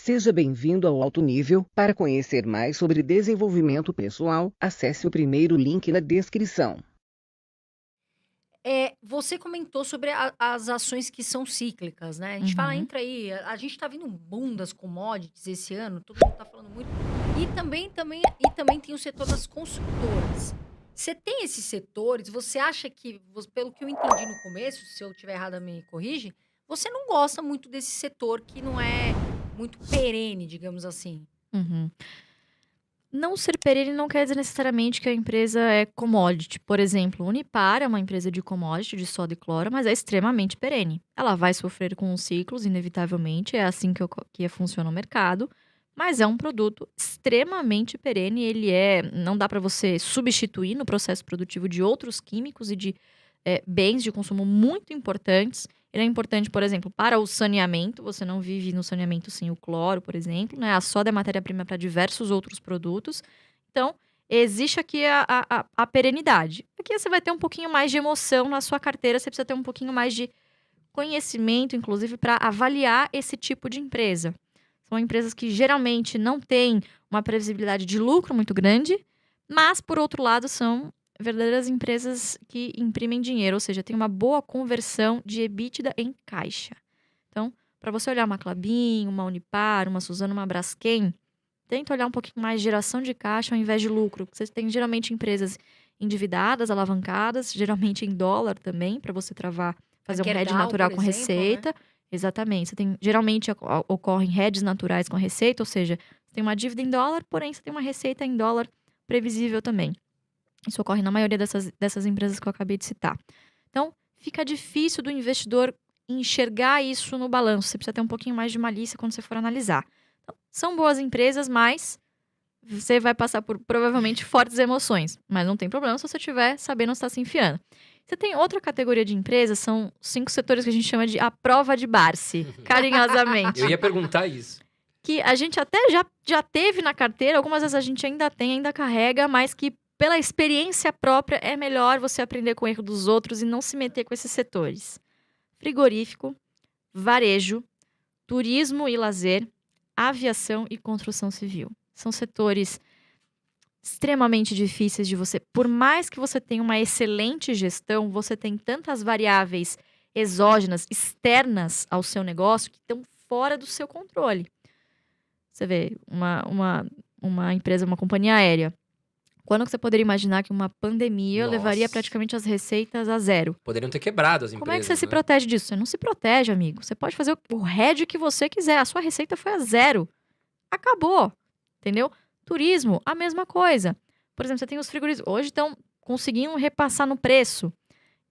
Seja bem-vindo ao Alto Nível. Para conhecer mais sobre desenvolvimento pessoal, acesse o primeiro link na descrição. Você comentou sobre as ações que são cíclicas, né? A gente fala, Uhum. entra aí, a gente tá vendo um boom das commodities esse ano, todo mundo tá falando muito. E também tem o setor das construtoras. Você tem esses setores, você acha que, pelo que eu entendi no começo, se eu estiver errada, me corrige, você não gosta muito desse setor que não é muito perene, digamos assim. Uhum. Não ser perene não quer dizer necessariamente que a empresa é commodity. Por exemplo, Unipar é uma empresa de commodity, de soda e cloro, mas é extremamente perene. Ela vai sofrer com os ciclos, inevitavelmente, é assim que funciona o mercado, mas é um produto extremamente perene. Não dá para você substituir no processo produtivo de outros químicos e de bens de consumo muito importantes. Ele é importante, por exemplo, para o saneamento. Você não vive no saneamento sem o cloro, por exemplo, né? A soda é matéria-prima para diversos outros produtos. Então, existe aqui a perenidade. Aqui você vai ter um pouquinho mais de emoção na sua carteira, você precisa ter um pouquinho mais de conhecimento, inclusive, para avaliar esse tipo de empresa. São empresas que geralmente não têm uma previsibilidade de lucro muito grande, mas, por outro lado, são verdadeiras empresas que imprimem dinheiro, ou seja, tem uma boa conversão de EBITDA em caixa. Então, para você olhar uma Klabin, uma Unipar, uma Suzano, uma Braskem, tenta olhar um pouquinho mais de geração de caixa ao invés de lucro. Você tem geralmente empresas endividadas, alavancadas, geralmente em dólar também, para você A fazer um hedge Gerdau, por natural com exemplo, né? receita. Exatamente. Geralmente ocorrem hedges naturais com receita, ou seja, você tem uma dívida em dólar, porém você tem uma receita em dólar previsível também. Isso ocorre na maioria dessas empresas que eu acabei de citar. Então, fica difícil do investidor enxergar isso no balanço. Você precisa ter um pouquinho mais de malícia quando você for analisar. Então, são boas empresas, mas você vai passar por provavelmente fortes emoções. Mas não tem problema se você estiver sabendo onde está se enfiando. Você tem outra categoria de empresas, são 5 setores que a gente chama de a prova de Barsi, carinhosamente. Eu ia perguntar isso. Que a gente até já teve na carteira, algumas vezes a gente ainda tem, ainda carrega, mas que pela experiência própria é melhor você aprender com o erro dos outros e não se meter com esses setores. Frigorífico, varejo, turismo e lazer, aviação e construção civil. São setores extremamente difíceis de você. Por mais que você tenha uma excelente gestão, você tem tantas variáveis exógenas, externas ao seu negócio, que estão fora do seu controle. Você vê, uma empresa, uma companhia aérea. Quando que você poderia imaginar que uma pandemia levaria Nossa. praticamente as receitas a zero? Poderiam ter quebrado as empresas, Como é que você se né? protege disso? Você não se protege, amigo. Você pode fazer o hedge que você quiser. A sua receita foi a zero. Acabou. Entendeu? Turismo, a mesma coisa. Por exemplo, você tem os frigoríficos. Hoje estão conseguindo repassar no preço.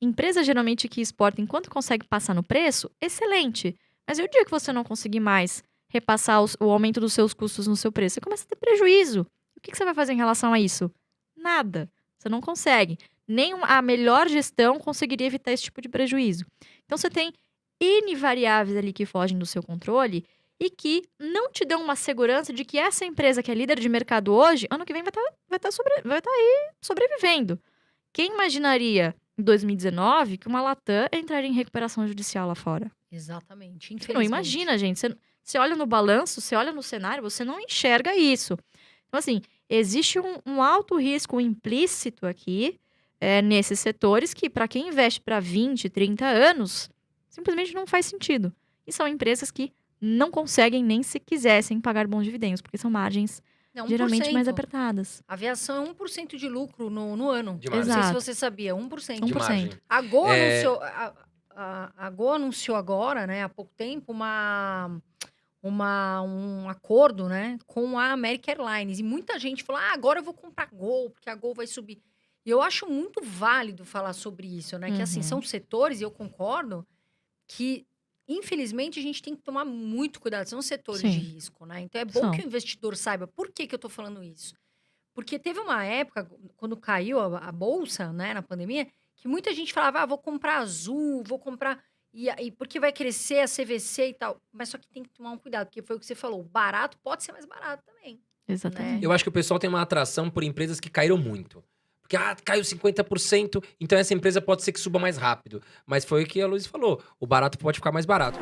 Empresa geralmente que exporta, enquanto consegue passar no preço, excelente. Mas e o dia que você não conseguir mais repassar o aumento dos seus custos no seu preço? Você começa a ter prejuízo. O que você vai fazer em relação a isso? Nada. Você não consegue. Nem a melhor gestão conseguiria evitar esse tipo de prejuízo. Então, você tem N variáveis ali que fogem do seu controle e que não te dão uma segurança de que essa empresa que é líder de mercado hoje, ano que vem vai tá aí sobrevivendo. Quem imaginaria, em 2019, que uma Latam entraria em recuperação judicial lá fora? Exatamente, Você não infelizmente. imagina, gente. Você olha no balanço, você olha no cenário, você não enxerga isso. Então, assim, existe um alto risco implícito aqui nesses setores que, para quem investe para 20, 30 anos, simplesmente não faz sentido. E são empresas que não conseguem nem se quisessem pagar bons dividendos, porque são margens É geralmente mais 1%. apertadas. Aviação é 1% de lucro no ano. De Não margem. sei se Exato. você sabia, 1%. De 1%. margem. A Gol É. anunciou, a Gol anunciou agora, né, há pouco tempo, um acordo, né, com a American Airlines. E muita gente falou, agora eu vou comprar Gol, porque a Gol vai subir. E eu acho muito válido falar sobre isso, né? Que assim, são setores, e eu concordo, que infelizmente a gente tem que tomar muito cuidado. São setores de Sim. risco, né? Então é bom São. que o investidor saiba por que eu tô falando isso. Porque teve uma época, quando caiu a bolsa, né, na pandemia, que muita gente falava, vou comprar Azul, vou comprar... E porque vai crescer a CVC e tal. Mas só que tem que tomar um cuidado, porque foi o que você falou. Barato pode ser mais barato também. Exatamente. Eu acho que o pessoal tem uma atração por empresas que caíram muito. Porque, caiu 50%, então essa empresa pode ser que suba mais rápido. Mas foi o que a Luiz falou, o barato pode ficar mais barato.